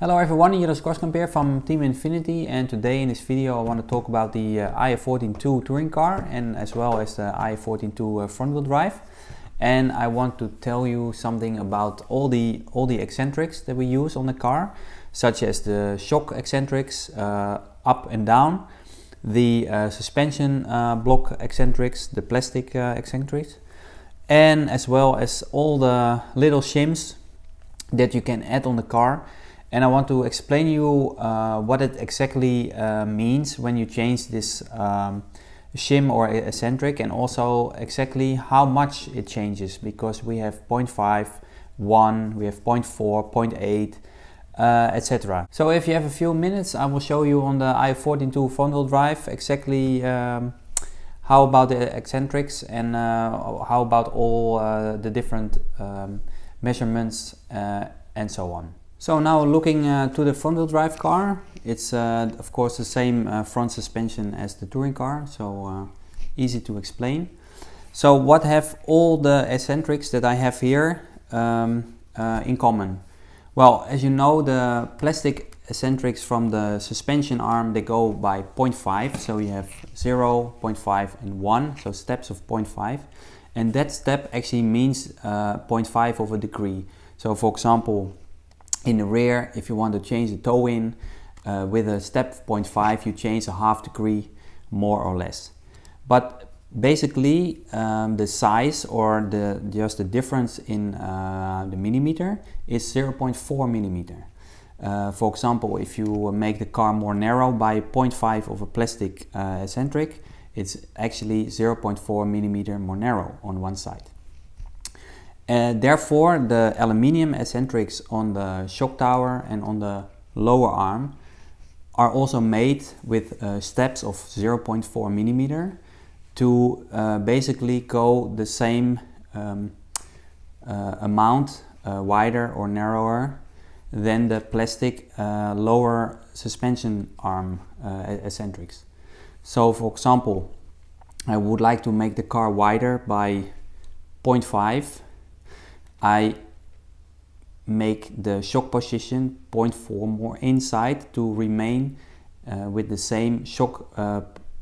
Hello everyone, Jilles Groskamp here from Team Infinity, and today in this video I want to talk about the INF1NITY touring car and as well as the INF1NITY front wheel drive. And I want to tell you something about all the eccentrics that we use on the car, such as the shock eccentrics up and down, the suspension block eccentrics, the plastic eccentrics, and as well as all the little shims that you can add on the car. And I want to explain you what it exactly means when you change this shim or eccentric, and also exactly how much it changes, because we have 0.5, 1, we have 0.4, 0.8, etc. So if you have a few minutes, I will show you on the INF1NITY front wheel drive exactly how about the eccentrics and how about all the different measurements and so on. So now looking to the front wheel drive car, it's of course the same front suspension as the touring car, so easy to explain. So what have all the eccentrics that I have here in common? Well, as you know, the plastic eccentrics from the suspension arm, they go by 0.5, so you have 0, 0.5 and 1, so steps of 0.5, and that step actually means 0.5 of a degree. So for example, in the rear, if you want to change the toe in with a step of 0.5, you change a half degree more or less. But basically the size or just the difference in the millimeter is 0.4 millimeter. For example, if you make the car more narrow by 0.5 of a plastic eccentric, it's actually 0.4 millimeter more narrow on one side. Therefore, the aluminium eccentrics on the shock tower and on the lower arm are also made with steps of 0.4 millimeter to basically go the same amount wider or narrower than the plastic lower suspension arm eccentrics. So for example, I would like to make the car wider by 0.5. I make the shock position 0.4 more inside to remain with the same shock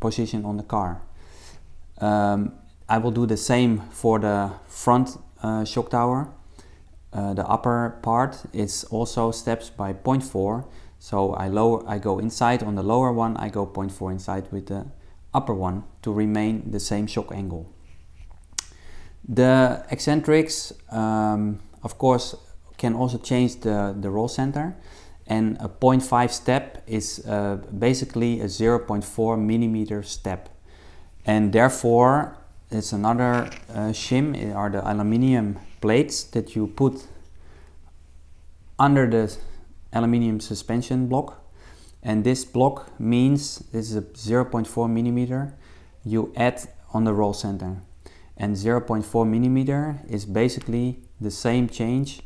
position on the car. I will do the same for the front shock tower. The upper part is also steps by 0.4, so I go inside on the lower one, I go 0.4 inside with the upper one to remain the same shock angle. The eccentrics, of course, can also change the roll center, and a 0.5 step is basically a 0.4 millimeter step, and therefore it's another shim are the aluminium plates that you put under the aluminium suspension block, and this block means this is a 0.4 millimeter you add on the roll center. And 0.4 millimeter is basically the same change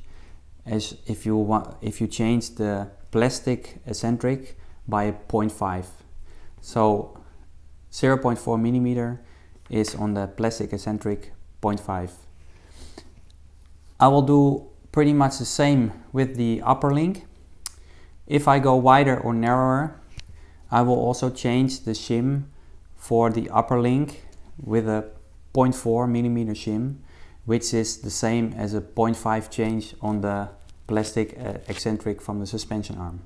as if you change the plastic eccentric by 0.5. So 0.4 millimeter is on the plastic eccentric 0.5. I will do pretty much the same with the upper link. If I go wider or narrower, I will also change the shim for the upper link with a 0.4 millimeter shim, which is the same as a 0.5 change on the plastic eccentric from the suspension arm.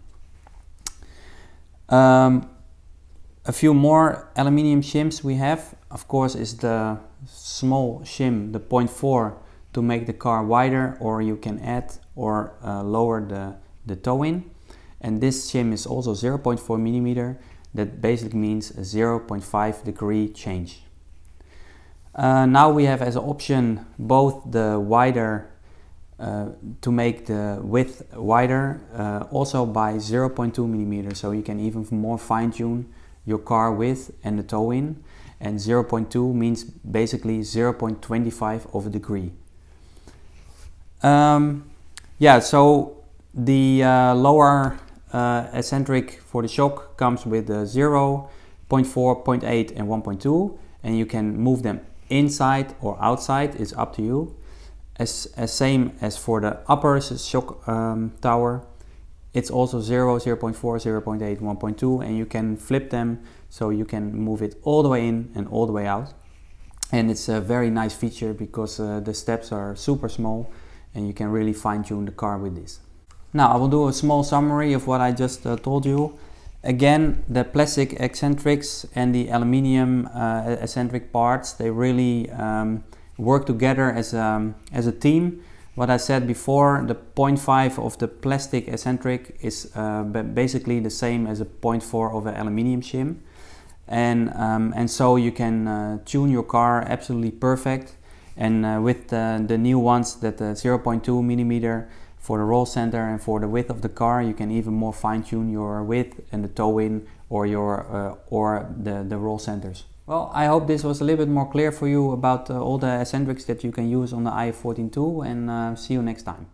A few more aluminium shims we have, of course, is the small shim, the 0.4, to make the car wider, or you can add or lower the toe in. And this shim is also 0.4 millimeter. That basically means a 0.5 degree change. Now we have as an option both the wider, to make the width wider, also by 0.2 millimeter, so you can even more fine-tune your car width and the toe in, and 0.2 means basically 0.25 of a degree. Yeah, so the lower eccentric for the shock comes with 0, 0.4, 0.8 and 1.2, and you can move them inside or outside, is up to you. As same as for the upper shock tower, it's also 0, 0.4, 0.8, 1.2, and you can flip them so you can move it all the way in and all the way out. And it's a very nice feature because the steps are super small and you can really fine-tune the car with this. Now I will do a small summary of what I just told you. Again, the plastic eccentrics and the aluminium eccentric parts, they really work together as a team. What I said before, the 0.5 of the plastic eccentric is basically the same as a 0.4 of an aluminium shim. And so you can tune your car absolutely perfect. And with the new ones, that 0.2 millimeter for the roll center and for the width of the car, you can even more fine-tune your width and the toe-in or the roll centers. Well, I hope this was a little bit more clear for you about all the eccentrics that you can use on the IF14-2, and see you next time.